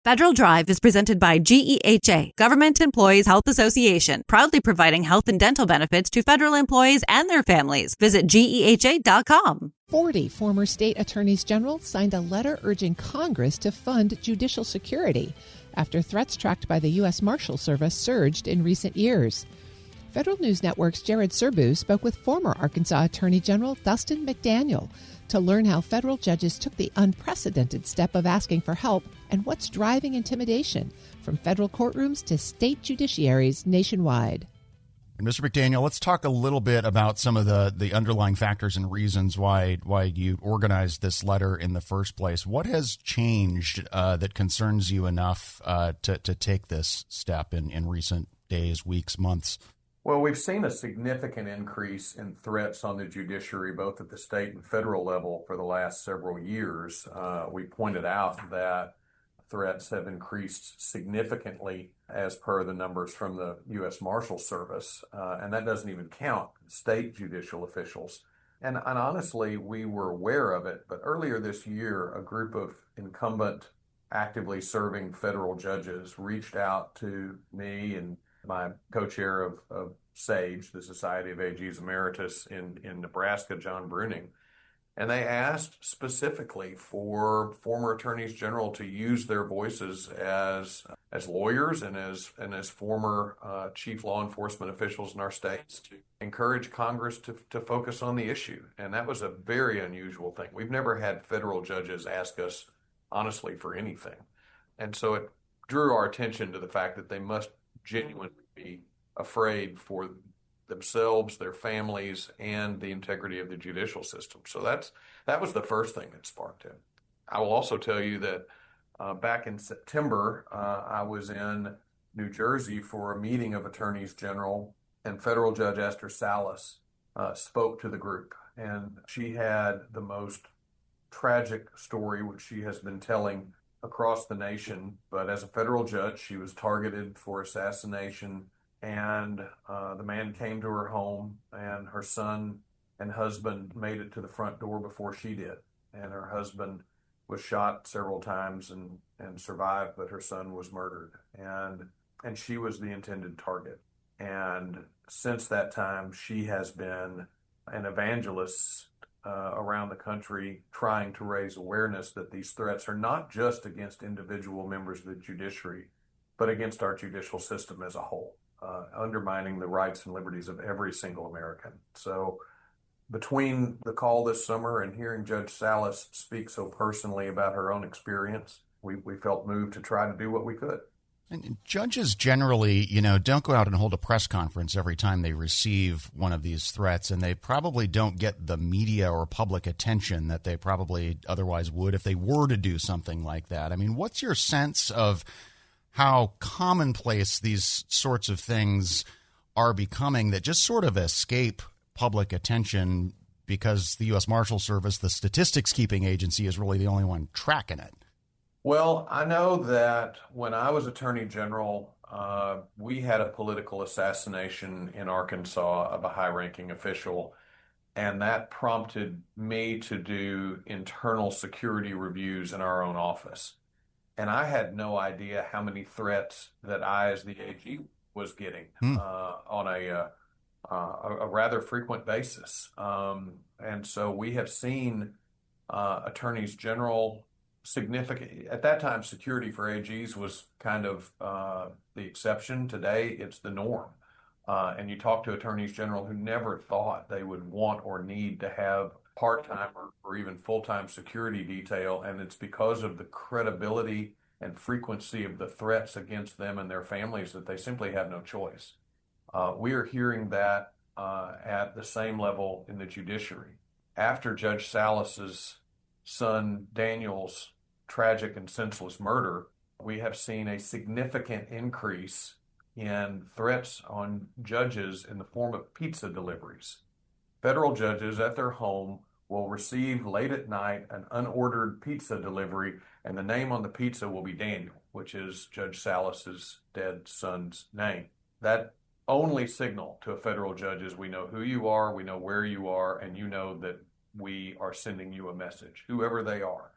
Federal Drive is presented by GEHA, Government Employees Health Association, proudly providing health and dental benefits to federal employees and their families. Visit GEHA.com. 40 former state attorneys general signed a letter urging Congress to fund judicial security after threats tracked by the US Marshal Service surged in recent years. Federal News Network's Serbu spoke with former Arkansas Attorney General Dustin McDaniel to learn how federal judges took the unprecedented step of asking for help and what's driving intimidation from federal courtrooms to state judiciaries nationwide. And Mr. McDaniel, let's talk a little bit about some of the underlying factors and reasons why you organized this letter in the first place. What has changed that concerns you enough to take this step in recent days, weeks, months? Well, we've seen a significant increase in threats on the judiciary, both at the state and federal level, for the last several years. We pointed out that threats have increased significantly as per the numbers from the US Marshal Service, and that doesn't even count state judicial officials. And honestly, we were aware of it, but earlier this year, a group of incumbent, actively serving federal judges reached out to me and my co-chair of SAGE, the Society of AGs Emeritus in Nebraska, John Bruning, and they asked specifically for former attorneys general to use their voices as lawyers and as former chief law enforcement officials in our states to encourage Congress to focus on the issue. And that was a very unusual thing. We've never had federal judges ask us honestly for anything. And so it drew our attention to the fact that they must genuinely be afraid for themselves, their families, and the integrity of the judicial system. So that was the first thing that sparked it. I will also tell you that back in September, I was in New Jersey for a meeting of attorneys general, and Federal Judge Esther Salas spoke to the group. And she had the most tragic story, which she has been telling across the nation. But as a federal judge, she was targeted for assassination, and the man came to her home, and her son and husband made it to the front door before she did. And her husband was shot several times and survived, but her son was murdered. And she was the intended target. And since that time, she has been an evangelist around the country trying to raise awareness that these threats are not just against individual members of the judiciary, but against our judicial system as a whole, undermining the rights and liberties of every single American. So between the call this summer and hearing Judge Salas speak so personally about her own experience, we felt moved to try to do what we could. And judges generally, don't go out and hold a press conference every time they receive one of these threats, and they probably don't get the media or public attention that they probably otherwise would if they were to do something like that. I mean, what's your sense of how commonplace these sorts of things are becoming that just sort of escape public attention because the U.S. Marshal Service, the statistics keeping agency, is really the only one tracking it? Well, I know that when I was Attorney General, we had a political assassination in Arkansas of a high-ranking official, and that prompted me to do internal security reviews in our own office. And I had no idea how many threats that I, as the AG, was getting on a rather frequent basis. And so we have seen attorneys general significant. At that time, security for AGs was kind of the exception. Today, it's the norm. And you talk to attorneys general who never thought they would want or need to have part-time or even full-time security detail, and it's because of the credibility and frequency of the threats against them and their families that they simply have no choice. We are hearing that at the same level in the judiciary. After Judge Salas's son Daniel's tragic and senseless murder, we have seen a significant increase in threats on judges in the form of pizza deliveries. Federal judges at their home will receive late at night an unordered pizza delivery, and the name on the pizza will be Daniel, which is Judge Salas's dead son's name. That only signal to a federal judge is we know who you are, we know where you are, and you know that we are sending you a message, whoever they are.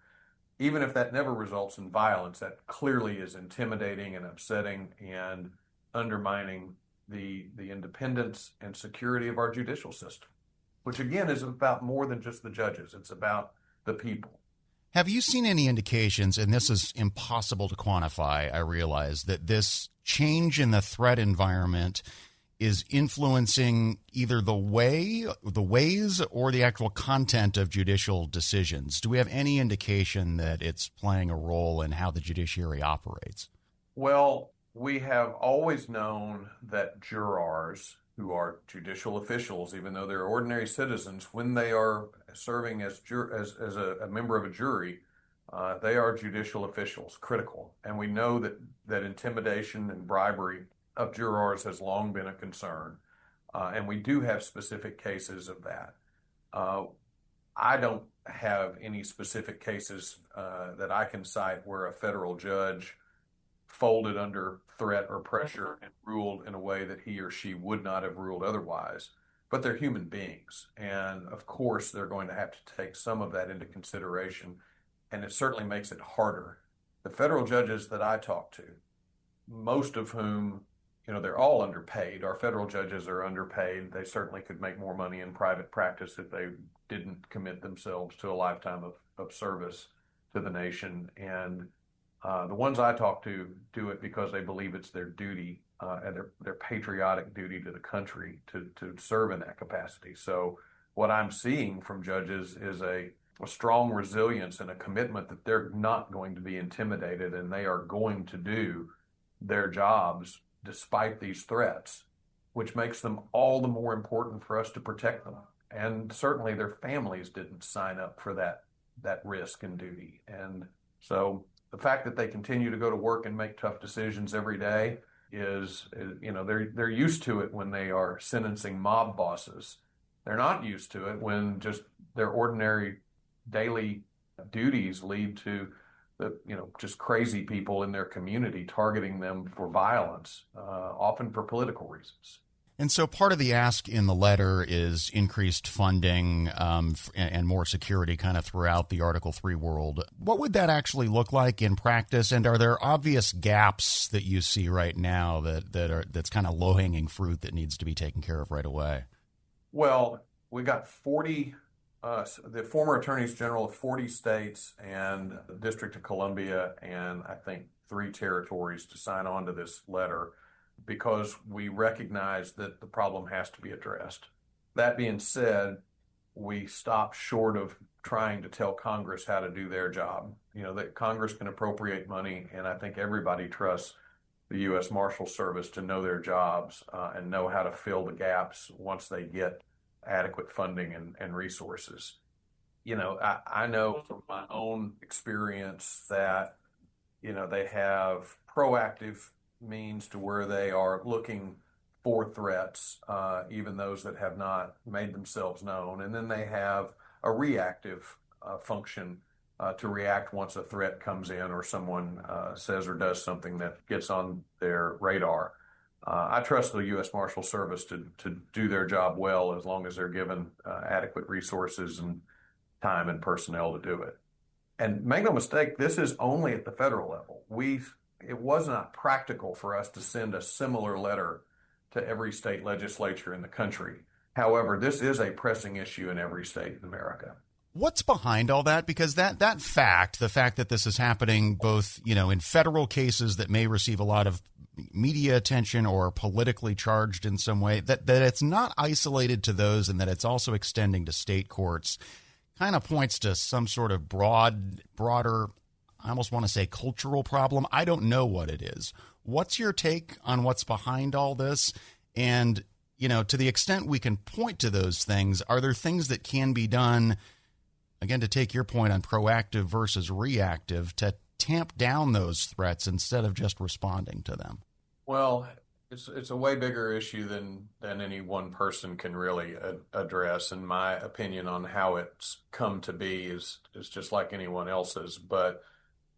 even if that never results in violence, that clearly is intimidating and upsetting and undermining the independence and security of our judicial system, which again is about more than just the judges. It's about the people. Have you seen any indications, and this is impossible to quantify, I realize, that this change in the threat environment is influencing either the ways or the actual content of judicial decisions? Do we have any indication that it's playing a role in how the judiciary operates? Well, we have always known that jurors, who are judicial officials, even though they're ordinary citizens, when they are serving as a member of a jury, they are judicial officials, critical. And we know that intimidation and bribery of jurors has long been a concern. And we do have specific cases of that. I don't have any specific cases that I can cite where a federal judge folded under threat or pressure and ruled in a way that he or she would not have ruled otherwise. But they're human beings. And of course, they're going to have to take some of that into consideration. And it certainly makes it harder. The federal judges that I talk to, most of whom, they're all underpaid. Our federal judges are underpaid. They certainly could make more money in private practice if they didn't commit themselves to a lifetime of service to the nation. And the ones I talk to do it because they believe it's their duty and their patriotic duty to the country to serve in that capacity. So what I'm seeing from judges is a strong resilience and a commitment that they're not going to be intimidated and they are going to do their jobs despite these threats, which makes them all the more important for us to protect them. And certainly their families didn't sign up for that risk and duty. And so the fact that they continue to go to work and make tough decisions every day is they're used to it when they are sentencing mob bosses. They're not used to it when just their ordinary daily duties lead to just crazy people in their community targeting them for violence, often for political reasons. And so part of the ask in the letter is increased funding and more security kind of throughout the Article 3 world. What would that actually look like in practice? And are there obvious gaps that you see right now that's kind of low-hanging fruit that needs to be taken care of right away? Well, we got 40 the former attorneys general of 40 states and the District of Columbia and I think 3 territories to sign on to this letter because we recognize that the problem has to be addressed. That being said, we stop short of trying to tell Congress how to do their job. That Congress can appropriate money, and I think everybody trusts the US Marshal Service to know their jobs and know how to fill the gaps once they get adequate funding and resources. I know from my own experience that, they have proactive means to where they are looking for threats, even those that have not made themselves known. And then they have a reactive function to react once a threat comes in or someone says or does something that gets on their radar. I trust the U.S. Marshal Service to do their job well as long as they're given adequate resources and time and personnel to do it. And make no mistake, this is only at the federal level. It was not practical for us to send a similar letter to every state legislature in the country. However, this is a pressing issue in every state in America. What's behind all that? Because the fact that this is happening both, in federal cases that may receive a lot of media attention or politically charged in some way, that it's not isolated to those and that it's also extending to state courts kind of points to some sort of broader, I almost want to say cultural problem. I don't know what it is. What's your take on what's behind all this? And, to the extent we can point to those things, are there things that can be done, again, to take your point on proactive versus reactive, to tamp down those threats instead of just responding to them? Well, it's a way bigger issue than any one person can really address. And my opinion on how it's come to be is just like anyone else's. But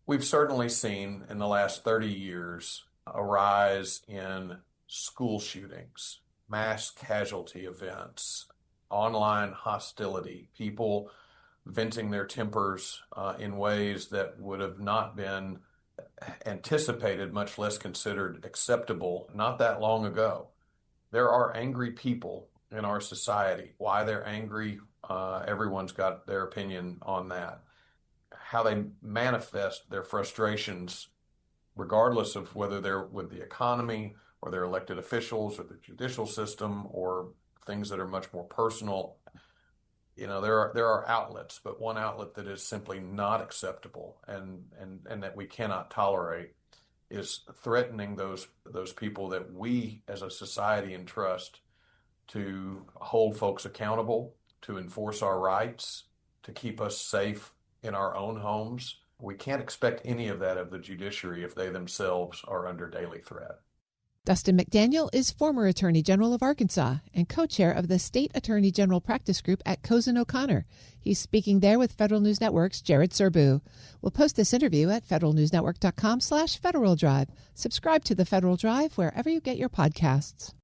we've certainly seen in the last 30 years a rise in school shootings, mass casualty events, online hostility, people venting their tempers in ways that would have not been anticipated, much less considered acceptable not that long ago. There are angry people in our society. Why they're angry, everyone's got their opinion on that. How they manifest their frustrations, regardless of whether they're with the economy or their elected officials or the judicial system or things that are much more personal. There are outlets, but one outlet that is simply not acceptable and that we cannot tolerate is threatening those people that we as a society entrust to hold folks accountable, to enforce our rights, to keep us safe in our own homes. We can't expect any of that of the judiciary if they themselves are under daily threat. Dustin McDaniel is former Attorney General of Arkansas and co-chair of the State Attorney General Practice Group at Cozen O'Connor. He's speaking there with Federal News Network's Jared Serbu. We'll post this interview at federalnewsnetwork.com/Federal Drive. Subscribe to the Federal Drive wherever you get your podcasts.